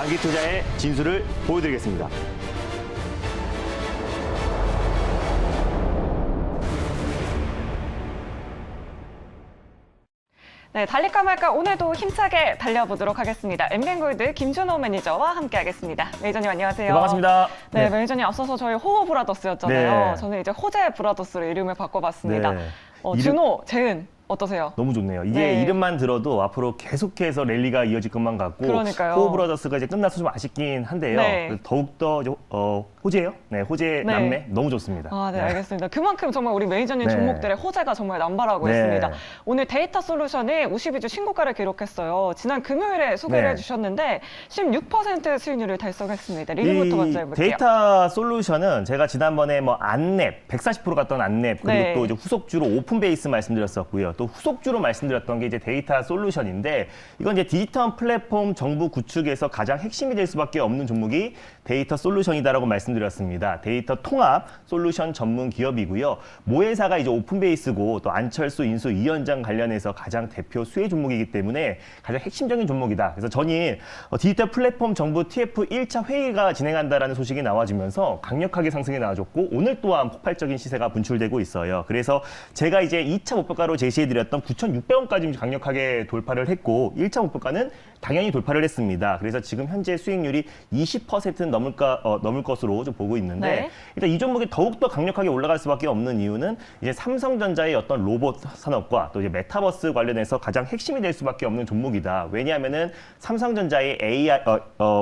장기 투자의 진수를 보여드리겠습니다. 네, 달릴까 말까 오늘도 힘차게 달려보도록 하겠습니다. 엠뱅골드 김준호 매니저와 함께하겠습니다. 매니저님 안녕하세요. 네, 반갑습니다. 네, 매니저님 앞서서 저희 호호 브라더스였잖아요. 네. 저는 이제 호재 브라더스로 이름을 바꿔봤습니다. 네. 준호, 재은 어떠세요? 너무 좋네요. 이게 네. 이름만 들어도 앞으로 계속해서 랠리가 이어질 것만 같고 그러니까요. 호호 브라더스가 이제 끝나서 좀 아쉽긴 한데요. 네. 더욱더 호재예요? 네, 호재 네. 남매 너무 좋습니다. 아, 네, 알겠습니다. 그만큼 정말 우리 매니저님 네. 종목들의 호재가 정말 남발하고 네. 있습니다. 오늘 데이터 솔루션이 52주 신고가를 기록했어요. 지난 금요일에 소개를 네. 해주셨는데 16% 수익률을 달성했습니다. 리뷰부터 먼저 해볼게요. 데이터 솔루션은 제가 지난번에 뭐 안랩 140% 갔던 안랩 그리고 네. 또 이제 후속주로 오픈 베이스 말씀드렸었고요. 또 후속주로 말씀드렸던 게 이제 데이터 솔루션인데 이건 이제 디지털 플랫폼 정부 구축에서 가장 핵심이 될 수밖에 없는 종목이 데이터 솔루션이다라고 말씀드렸습니다. 데이터 통합 솔루션 전문 기업이고요. 모회사가 이제 오픈 베이스고 또 안철수 인수 위원장 관련해서 가장 대표 수혜 종목이기 때문에 가장 핵심적인 종목이다. 그래서 전일 디지털 플랫폼 정부 TF 1차 회의가 진행한다라는 소식이 나와지면서 강력하게 상승이 나와줬고 오늘 또한 폭발적인 시세가 분출되고 있어요. 그래서 제가 이제 2차 목표가로 제시해드렸던 9,600원까지 강력하게 돌파를 했고 1차 목표가는 당연히 돌파를 했습니다. 그래서 지금 현재 수익률이 20% 넘을 것으로 좀 보고 있는데 네. 일단 이 종목이 더욱더 강력하게 올라갈 수밖에 없는 이유는 이제 삼성전자의 어떤 로봇 산업과 또 이제 메타버스 관련해서 가장 핵심이 될 수밖에 없는 종목이다. 왜냐하면은 삼성전자의 AI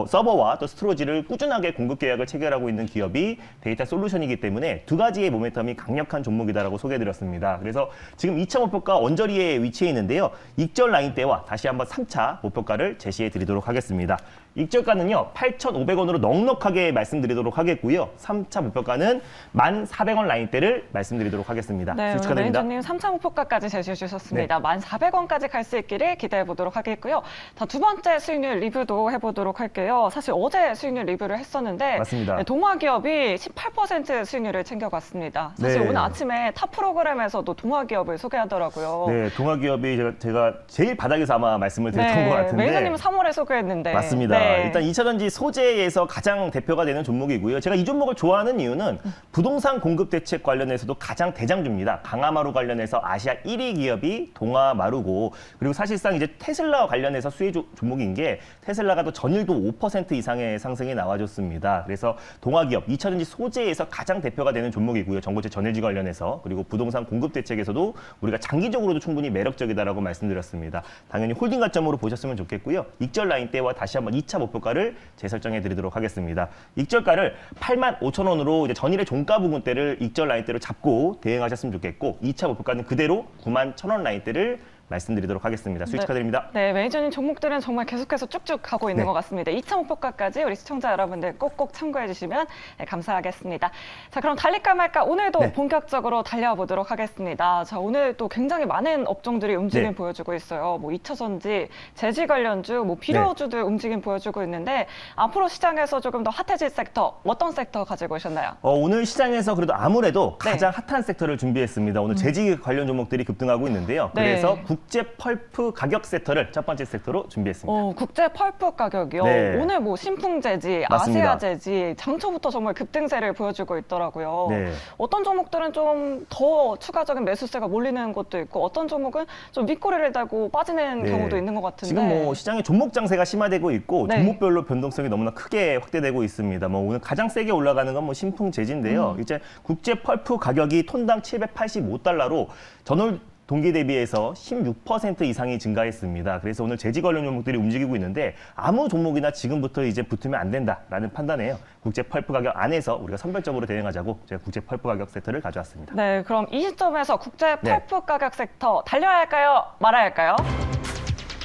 서버와 또 스토리지를 꾸준하게 공급 계약을 체결하고 있는 기업이 데이터 솔루션이기 때문에 두 가지의 모멘텀이 강력한 종목이다라고 소개해드렸습니다. 그래서 지금 2차 목표가 언저리에 위치해 있는데요. 익절 라인대와 다시 한번 3차 목표가를 제시해 드리도록 하겠습니다. 익절가는요 8,500원으로 넉넉하게 말씀드리도록 하겠고요. 3차 목표가는 1,400원 라인대를 말씀드리도록 하겠습니다. 네, 오늘 축하드립니다. 매니저님 3차 목표가까지 제시해 주셨습니다. 네. 1,400원까지 갈 수 있기를 기대해 보도록 하겠고요. 자, 두 번째 수익률 리뷰도 해보도록 할게요. 사실 어제 수익률 리뷰를 했었는데 맞습니다. 네, 동화기업이 18% 수익률을 챙겨갔습니다. 사실 네. 오늘 아침에 탑 프로그램에서도 동화기업을 소개하더라고요. 네, 동아기업이 제가 제일 바닥에서 아마 말씀을 드렸던 것 같은데 매니저님은 3월에 소개했는데. 맞습니다. 네. 일단 2차전지 소재에서 가장 대표가 되는 종목이고요. 제가 이 종목을 좋아하는 이유는 부동산 공급 대책 관련해서도 가장 대장주입니다. 강화마루 관련해서 아시아 1위 기업이 동화마루고 그리고 사실상 이제 테슬라 관련해서 수혜 종목인 게 테슬라가 또 전일도 5% 이상의 상승이 나와줬습니다. 그래서 동화기업 2차전지 소재에서 가장 대표가 되는 종목이고요. 전고체 전해지 관련해서 그리고 부동산 공급 대책에서도 우리가 장기적으로도 충분히 매력적이다라고 말씀드렸습니다. 당연히 홀딩 가점으로 보셨으면 좋겠고요. 익절 라인대와 다시 한번 2차 목표가를 재설정해 드리도록 하겠습니다. 익절가를 85,000원으로 이제 전일의 종가 부분대를 익절 라인대로 잡고 대응하셨으면 좋겠고 2차 목표가는 그대로 91,000원 라인대를 말씀드리도록 하겠습니다. 수익 축하드립니다. 네, 매니저님 종목들은 정말 계속해서 쭉쭉 가고 있는 네. 것 같습니다. 2차 목표가까지 우리 시청자 여러분들 꼭꼭 참고해 주시면 감사하겠습니다. 자, 그럼 달릴까 말까 오늘도 네. 본격적으로 달려보도록 하겠습니다. 자, 오늘 또 굉장히 많은 업종들이 움직임 네. 보여주고 있어요. 뭐 2차전지, 재지 관련주, 뭐 비료주들 움직임 보여주고 있는데 앞으로 시장에서 조금 더 핫해질 섹터, 어떤 섹터 가지고 오셨나요? 오늘 시장에서 그래도 아무래도 네. 가장 핫한 섹터를 준비했습니다. 오늘 재지 관련 종목들이 급등하고 있는데요. 네. 그래서 국제 펄프 가격 섹터를 첫 번째 섹터로 준비했습니다. 국제 펄프 가격이요. 네. 오늘 뭐 신풍재지, 맞습니다. 아시아재지 장초부터 정말 급등세를 보여주고 있더라고요. 네. 어떤 종목들은 좀 더 추가적인 매수세가 몰리는 것도 있고 어떤 종목은 좀 윗꼬리를 달고 빠지는 네. 경우도 있는 것 같은데. 지금 뭐 시장의 종목 장세가 심화되고 있고 네. 종목별로 변동성이 너무나 크게 확대되고 있습니다. 뭐 오늘 가장 세게 올라가는 건 뭐 신풍재지인데요. 이제 국제 펄프 가격이 톤당 785달러로 전월 동기 대비해서 16% 이상이 증가했습니다. 그래서 오늘 재지 관련 종목들이 움직이고 있는데 아무 종목이나 지금부터 이제 붙으면 안 된다라는 판단에요. 국제 펄프 가격 안에서 우리가 선별적으로 대응하자고 제가 국제 펄프 가격 섹터를 가져왔습니다. 네, 그럼 이 시점에서 국제 네. 펄프 가격 섹터 달려야 할까요? 말아야 할까요?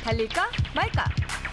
달릴까 말까?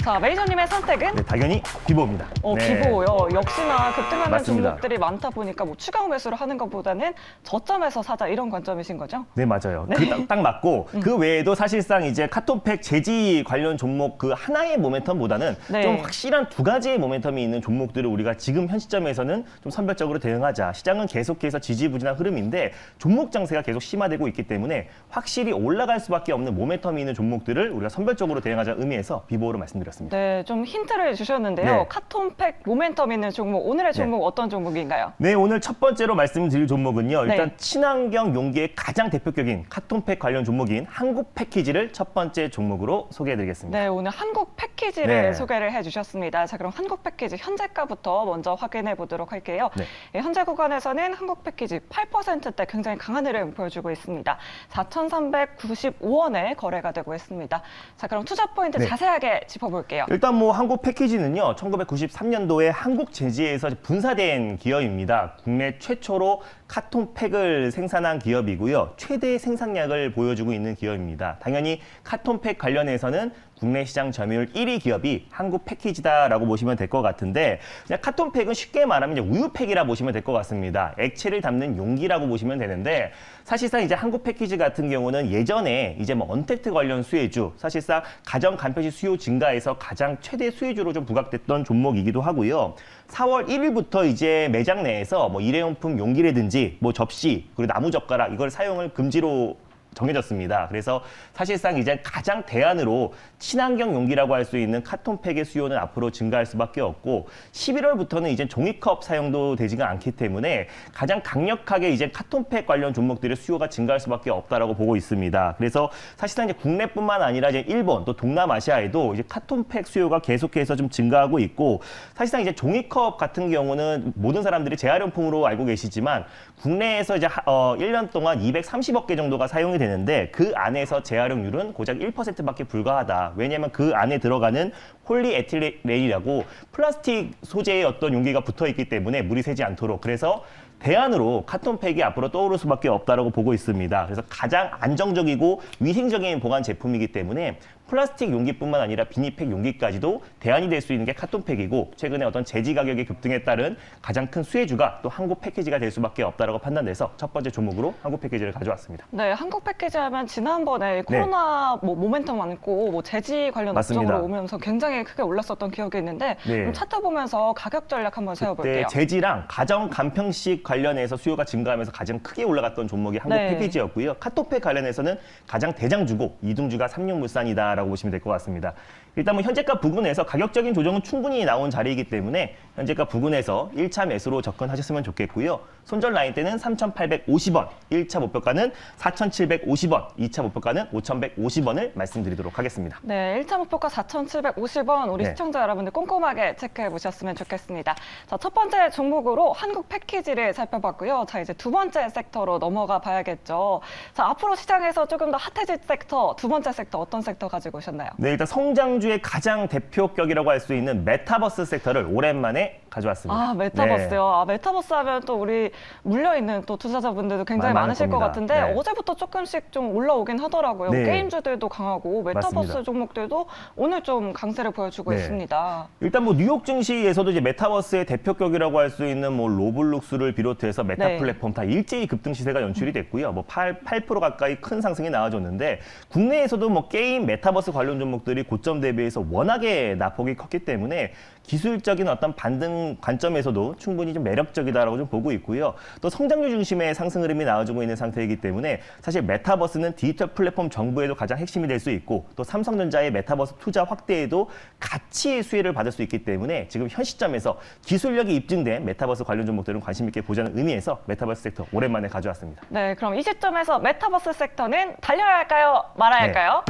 자, 매니저님의 선택은? 네, 당연히 비보입니다. 네. 비보요. 역시나 급등하는 맞습니다. 종목들이 많다 보니까 뭐 추가 매수를 하는 것보다는 저점에서 사자 이런 관점이신 거죠? 네, 맞아요. 그 딱 맞고 그 외에도 사실상 이제 카톡팩 재지 관련 종목 그 하나의 모멘텀보다는 네. 좀 확실한 두 가지의 모멘텀이 있는 종목들을 우리가 지금 현 시점에서는 좀 선별적으로 대응하자. 시장은 계속해서 지지부진한 흐름인데 종목 장세가 계속 심화되고 있기 때문에 확실히 올라갈 수밖에 없는 모멘텀이 있는 종목들을 우리가 선별적으로 대응하자 의미에서 비보로 말씀드렸습니다. 말씀드렸습니다. 네, 좀 힌트를 주셨는데요. 네. 카톤팩 모멘텀 있는 종목, 오늘의 종목 어떤 종목인가요? 네, 오늘 첫 번째로 말씀드릴 종목은요. 일단 네. 친환경 용기의 가장 대표격인 카톤팩 관련 종목인 한국 패키지를 첫 번째 종목으로 소개해드리겠습니다. 네, 오늘 한국 패키지를 네. 소개를 해주셨습니다. 자, 그럼 한국 패키지 현재가부터 먼저 확인해 보도록 할게요. 네. 예, 현재 구간에서는 한국 패키지 8%대 굉장히 강한 흐름 보여주고 있습니다. 4,395원에 거래가 되고 있습니다. 자, 그럼 투자 포인트 네. 자세하게 짚어볼게요. 일단 뭐 한국 패키지는요, 1993년도에 한국 제지에서 분사된 기업입니다. 국내 최초로 카톤팩을 생산한 기업이고요. 최대 생산량을 보여주고 있는 기업입니다. 당연히 카톤팩 관련해서는 국내 시장 점유율 1위 기업이 한국 패키지다라고 보시면 될 것 같은데, 그냥 카톤팩은 쉽게 말하면 이제 우유팩이라 보시면 될 것 같습니다. 액체를 담는 용기라고 보시면 되는데, 사실상 이제 한국 패키지 같은 경우는 예전에 이제 뭐 언택트 관련 수혜주, 사실상 가정 간편식 수요 증가에서 가장 최대 수혜주로 좀 부각됐던 종목이기도 하고요. 4월 1일부터 이제 매장 내에서 뭐 일회용품 용기라든지 뭐 접시 그리고 나무 젓가락 이걸 사용을 금지로 정해졌습니다. 그래서 사실상 이제 가장 대안으로 친환경 용기라고 할 수 있는 카톤팩의 수요는 앞으로 증가할 수밖에 없고 11월부터는 이제 종이컵 사용도 되지가 않기 때문에 가장 강력하게 이제 카톤팩 관련 종목들의 수요가 증가할 수밖에 없다라고 보고 있습니다. 그래서 사실상 이제 국내뿐만 아니라 이제 일본 또 동남아시아에도 이제 카톤팩 수요가 계속해서 좀 증가하고 있고 사실상 이제 종이컵 같은 경우는 모든 사람들이 재활용품으로 알고 계시지만 국내에서 이제 1년 동안 230억 개 정도가 사용이 되는데 그 안에서 재활용률은 고작 1%밖에 불과하다. 왜냐하면 그 안에 들어가는 폴리에틸렌이라고 플라스틱 소재의 어떤 용기가 붙어 있기 때문에 물이 새지 않도록. 그래서 대안으로 카톤팩이 앞으로 떠오를 수밖에 없다라고 보고 있습니다. 그래서 가장 안정적이고 위생적인 보관 제품이기 때문에 플라스틱 용기뿐만 아니라 비닐팩 용기까지도 대안이 될 수 있는 게 카톤팩이고 최근에 어떤 제지 가격의 급등에 따른 가장 큰 수혜주가 또 한국 패키지가 될 수밖에 없다라고 판단돼서 첫 번째 종목으로 한국 패키지를 가져왔습니다. 네, 한국 패키지 하면 지난번에 코로나 뭐 모멘텀 많고 뭐 제지 관련 맞습니다. 업종으로 오면서 굉장히 크게 올랐었던 기억이 있는데 네. 그럼 차트 보면서 가격 전략 한번 세워볼게요. 그때 제지랑 가정 간편식 관련해서 수요가 증가하면서 가장 크게 올라갔던 종목이 한국 네. 패키지였고요. 카톤팩 관련해서는 가장 대장주고 이등주가 삼육물산이다라고 보시면 될 것 같습니다. 일단 뭐 현재가 부근에서 가격적인 조정은 충분히 나온 자리이기 때문에 현재가 부근에서 1차 매수로 접근하셨으면 좋겠고요. 손절 라인 때는 3,850원, 1차 목표가는 4,750원, 2차 목표가는 5,150원을 말씀드리도록 하겠습니다. 네, 1차 목표가 4,750원 우리 네. 시청자 여러분들 꼼꼼하게 체크해 보셨으면 좋겠습니다. 자, 첫 번째 종목으로 한국 패키지를 살펴봤고요. 자, 이제 두 번째 섹터로 넘어가 봐야겠죠. 자, 앞으로 시장에서 조금 더 핫해질 섹터, 두 번째 섹터 어떤 섹터 가지고 오셨나요? 네, 일단 성장주의 가장 대표격이라고 할 수 있는 메타버스 섹터를 오랜만에 가져왔습니다. 아, 메타버스요. 아, 메타버스 하면 또 우리 물려있는 또 투자자분들도 굉장히 많을 많으실 것 겁니다. 같은데 네. 어제부터 조금씩 좀 올라오긴 하더라고요. 네. 게임주들도 강하고 메타버스 맞습니다. 종목들도 오늘 좀 강세를 보여주고 네. 있습니다. 일단 뭐 뉴욕 증시에서도 이제 메타버스의 대표격이라고 할 수 있는 뭐 로블록스를 비롯해서 메타 네. 플랫폼 다 일제히 급등 시세가 연출이 됐고요. 뭐 8% 가까이 큰 상승이 나와줬는데 국내에서도 뭐 게임 메타버스 관련 종목들이 고점 대비해서 워낙에 낙폭이 컸기 때문에 기술적인 어떤 반등 관점에서도 충분히 좀 매력적이다라고 좀 보고 있고요. 또 성장률 중심의 상승 흐름이 나와주고 있는 상태이기 때문에 사실 메타버스는 디지털 플랫폼 정부에도 가장 핵심이 될 수 있고 또 삼성전자의 메타버스 투자 확대에도 같이 수혜를 받을 수 있기 때문에 지금 현 시점에서 기술력이 입증된 메타버스 관련 종목들은 관심 있게 보자는 의미에서 메타버스 섹터 오랜만에 가져왔습니다. 네, 그럼 이 시점에서 메타버스 섹터는 달려야 할까요? 말아야 네. 할까요?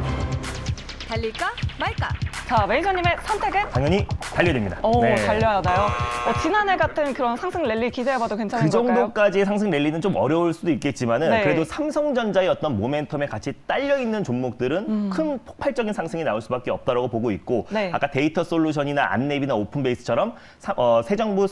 달릴까 말까? 자, 매니저님의 선택은? 당연히 달려야 됩니다. 오, 네. 달려야 하나요? 지난해 같은 그런 상승 랠리 기대해봐도 괜찮은 그 걸까요? 정도까지의 상승 랠리는 좀 어려울 수도 있겠지만은 네. 그래도 삼성전자의 어떤 모멘텀에 같이 딸려 있는 종목들은 큰 폭발적인 상승이 나올 수밖에 없다라고 보고 있고 네. 아까 데이터 솔루션이나 안랩이나 오픈베이스처럼 새 정부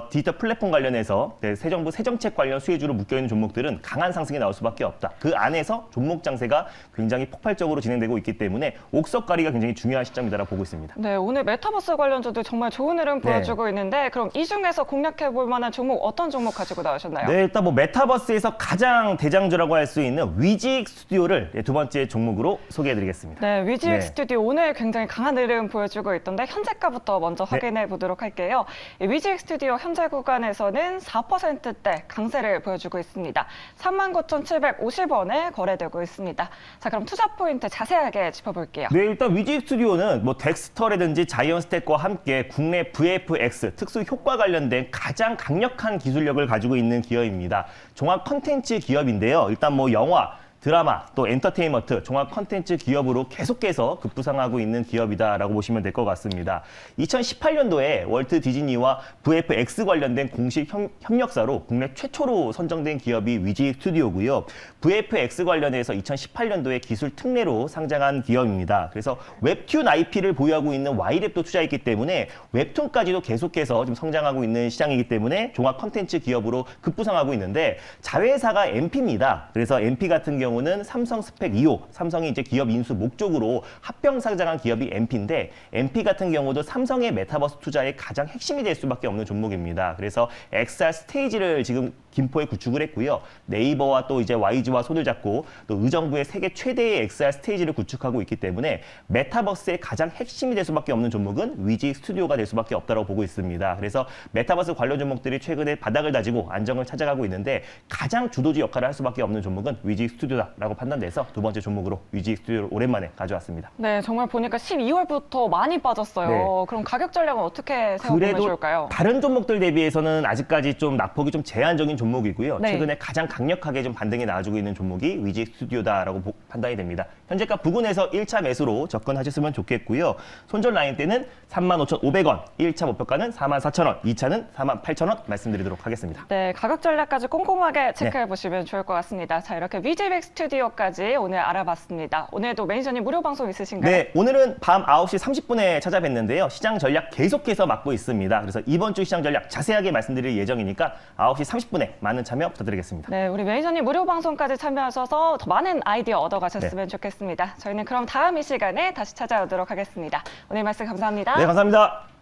디지털 플랫폼 관련해서 새 정부 새 정책 관련 수혜주로 묶여 있는 종목들은 강한 상승이 나올 수밖에 없다. 그 안에서 종목 장세가 굉장히 폭발적으로 진행되고 있기 때문에 옥석가리가 굉장히 중요한 시점이다라고 보고 있습니다. 네, 오늘 메타버스 관련주들 정말 좋은 흐름 보여주고 있는데 그럼 이 중에서 공략해볼 만한 종목 어떤 종목 가지고 나오셨나요? 네, 일단 뭐 메타버스에서 가장 대장주라고 할 수 있는 위직 스튜디오를 두 번째 종목으로 소개해드리겠습니다. 네, 위직 네. 스튜디오 오늘 굉장히 강한 흐름 보여주고 있던데 현재가부터 먼저 확인해 보도록 할게요. 이 위직 스튜디오 현재 구간에서는 4%대 강세를 보여주고 있습니다. 39,750원에 거래되고 있습니다. 자, 그럼 투자 포인트 자세하게 짚어볼게요. 종목이에요. 네, 일단 위지 스튜디오는 뭐 덱스터라든지 자이언스택과 함께 국내 VFX 특수 효과 관련된 가장 강력한 기술력을 가지고 있는 기업입니다. 종합 컨텐츠 기업인데요. 일단 뭐 영화, 드라마, 또 엔터테인먼트, 종합 컨텐츠 기업으로 계속해서 급부상하고 있는 기업이다라고 보시면 될 것 같습니다. 2018년도에 월트 디즈니와 VFX 관련된 공식 협력사로 국내 최초로 선정된 기업이 위지 스튜디오고요. VFX 관련해서 2018년도에 기술 특례로 상장한 기업입니다. 그래서 웹툰 IP를 보유하고 있는 Y랩도 투자했기 때문에 웹툰까지도 계속해서 좀 성장하고 있는 시장이기 때문에 종합 컨텐츠 기업으로 급부상하고 있는데 자회사가 MP입니다. 그래서 MP 같은 경우는 삼성 스펙 2호, 삼성이 이제 기업 인수 목적으로 합병 상장한 기업이 MP인데 MP 같은 경우도 삼성의 메타버스 투자의 가장 핵심이 될 수밖에 없는 종목입니다. 그래서 XR 스테이지를 지금 김포에 구축을 했고요. 네이버와 또 이제 YG와 손을 잡고 또 의정부의 세계 최대의 XR 스테이지를 구축하고 있기 때문에 메타버스의 가장 핵심이 될 수밖에 없는 종목은 위지 스튜디오가 될 수밖에 없다고 보고 있습니다. 그래서 메타버스 관련 종목들이 최근에 바닥을 다지고 안정을 찾아가고 있는데 가장 주도주 역할을 할 수밖에 없는 종목은 위지 스튜디오다라고 판단돼서 두 번째 종목으로 위지 스튜디오를 오랜만에 가져왔습니다. 네, 정말 보니까 12월부터 많이 빠졌어요. 네. 그럼 가격 전략은 어떻게 세워보면 그래도 좋을까요? 다른 종목들 대비해서는 아직까지 좀 낙폭이 좀 제한적인 종목이고요. 네. 최근에 가장 강력하게 좀 반등이 나와주고 있는 종목이 위지 스튜디오다라고 판단이 됩니다. 현재가 부근에서 1차 매수로 접근하셨으면 좋겠고요. 손절 라인 때는 35,500원, 1차 목표가는 44,000원, 2차는 48,000원 말씀드리도록 하겠습니다. 네, 가격 전략까지 꼼꼼하게 체크해 보시면 좋을 것 같습니다. 자, 이렇게 위지백 스튜디오까지 오늘 알아봤습니다. 오늘도 매니저님 무료 방송 있으신가요? 네, 오늘은 밤 9시 30분에 찾아뵀는데요. 시장 전략 계속해서 맡고 있습니다. 그래서 이번 주 시장 전략 자세하게 말씀드릴 예정이니까 9시 30분에 많은 참여 부탁드리겠습니다. 네, 우리 매니저님 무료 방송까지 참여하셔서 더 많은 아이디어 얻어가셨으면 좋겠습니다. 저희는 그럼 다음 이 시간에 다시 찾아오도록 하겠습니다. 오늘 말씀 감사합니다. 네, 감사합니다.